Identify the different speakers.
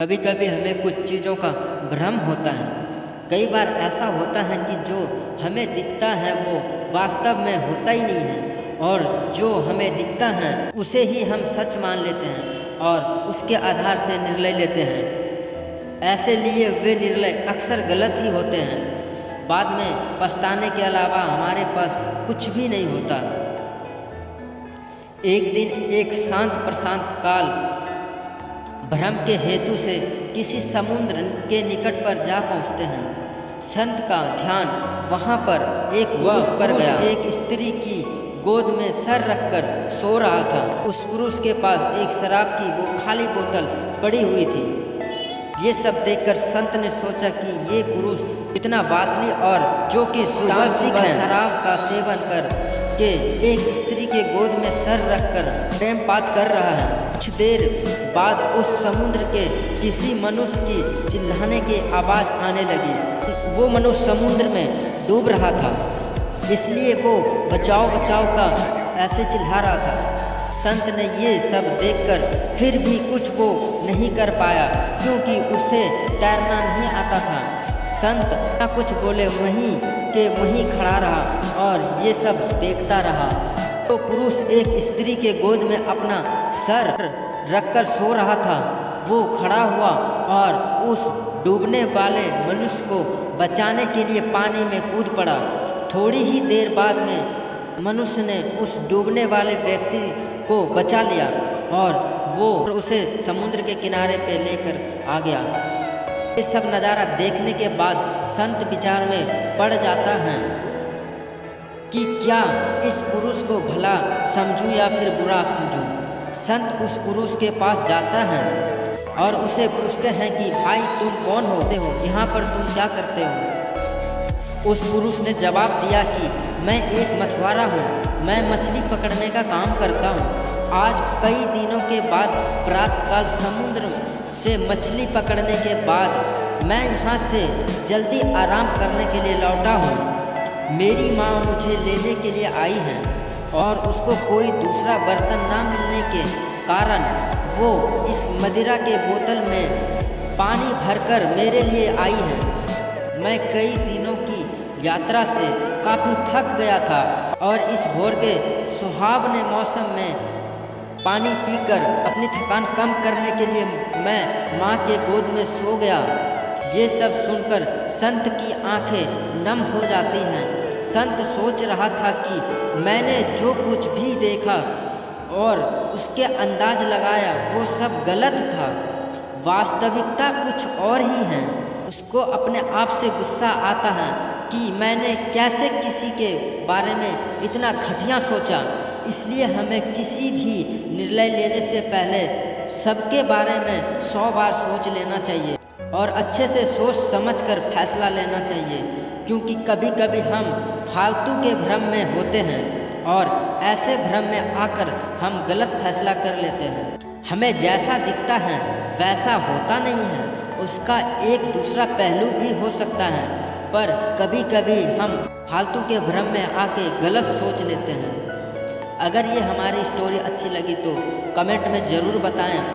Speaker 1: कभी कभी हमें कुछ चीज़ों का भ्रम होता है। कई बार ऐसा होता है कि जो हमें दिखता है वो वास्तव में होता ही नहीं है, और जो हमें दिखता है उसे ही हम सच मान लेते हैं और उसके आधार से निर्णय लेते हैं। ऐसे लिए वे निर्णय अक्सर गलत ही होते हैं। बाद में पछताने के अलावा हमारे पास कुछ भी नहीं होता। एक दिन एक शांत प्रशांत काल भ्रम के हेतु से किसी समुद्र के निकट पर जा पहुंचते हैं। संत का ध्यान वहां पर एक पुरुष पर गया। एक स्त्री की गोद में सर रखकर सो रहा था। उस पुरुष के पास एक शराब की वो खाली बोतल पड़ी हुई थी। ये सब देखकर संत ने सोचा कि ये पुरुष इतना वासली और जो कि सुबह शराब का सेवन कर के एक स्त्री के गोद में सर रखकर प्रेम बात कर रहा है। कुछ देर बाद उस समुद्र के किसी मनुष्य की चिल्लाने की आवाज़ आने लगी। वो मनुष्य समुद्र में डूब रहा था, इसलिए वो बचाओ बचाओ का ऐसे चिल्ला रहा था। संत ने ये सब देखकर फिर भी कुछ वो नहीं कर पाया, क्योंकि उसे तैरना नहीं आता था। संत ना कुछ बोले, वहीं के वहीं खड़ा रहा और ये सब देखता रहा। तो पुरुष एक स्त्री के गोद में अपना सर रखकर सो रहा था। वो खड़ा हुआ और उस डूबने वाले मनुष्य को बचाने के लिए पानी में कूद पड़ा। थोड़ी ही देर बाद में मनुष्य ने उस डूबने वाले व्यक्ति को बचा लिया और वो उसे समुद्र के किनारे पे लेकर आ गया। ये सब नज़ारा देखने के बाद संत विचार में पड़ जाता है कि क्या इस पुरुष को भला समझूं या फिर बुरा समझूं। संत उस पुरुष के पास जाता है और उसे पूछते हैं कि भाई तुम कौन होते हो, यहाँ पर तुम क्या करते हो। उस पुरुष ने जवाब दिया कि मैं एक मछुआरा हूँ, मैं मछली पकड़ने का काम करता हूँ। आज कई दिनों के बाद प्रातःकाल समुद्र से मछली पकड़ने के बाद मैं यहाँ से जल्दी आराम करने के लिए लौटा हूँ। मेरी माँ मुझे लेने के लिए आई है और उसको कोई दूसरा बर्तन ना मिलने के कारण वो इस मदिरा के बोतल में पानी भरकर मेरे लिए आई है। मैं कई दिनों की यात्रा से काफ़ी थक गया था और इस भोर के सुहावने मौसम में पानी पीकर अपनी थकान कम करने के लिए मैं माँ के गोद में सो गया। ये सब सुनकर संत की आंखें नम हो जाती हैं। संत सोच रहा था कि मैंने जो कुछ भी देखा और उसके अंदाज लगाया वो सब गलत था। वास्तविकता कुछ और ही है। उसको अपने आप से गुस्सा आता है कि मैंने कैसे किसी के बारे में इतना घटिया सोचा। इसलिए हमें किसी भी निर्णय लेने से पहले सबके बारे में 100 बार सोच लेना चाहिए और अच्छे से सोच समझकर फैसला लेना चाहिए, क्योंकि कभी कभी हम फालतू के भ्रम में होते हैं और ऐसे भ्रम में आकर हम गलत फैसला कर लेते हैं। हमें जैसा दिखता है वैसा होता नहीं है, उसका एक दूसरा पहलू भी हो सकता है, पर कभी कभी हम फालतू के भ्रम में आके गलत सोच लेते हैं। अगर ये हमारी स्टोरी अच्छी लगी तो कमेंट में ज़रूर बताएं।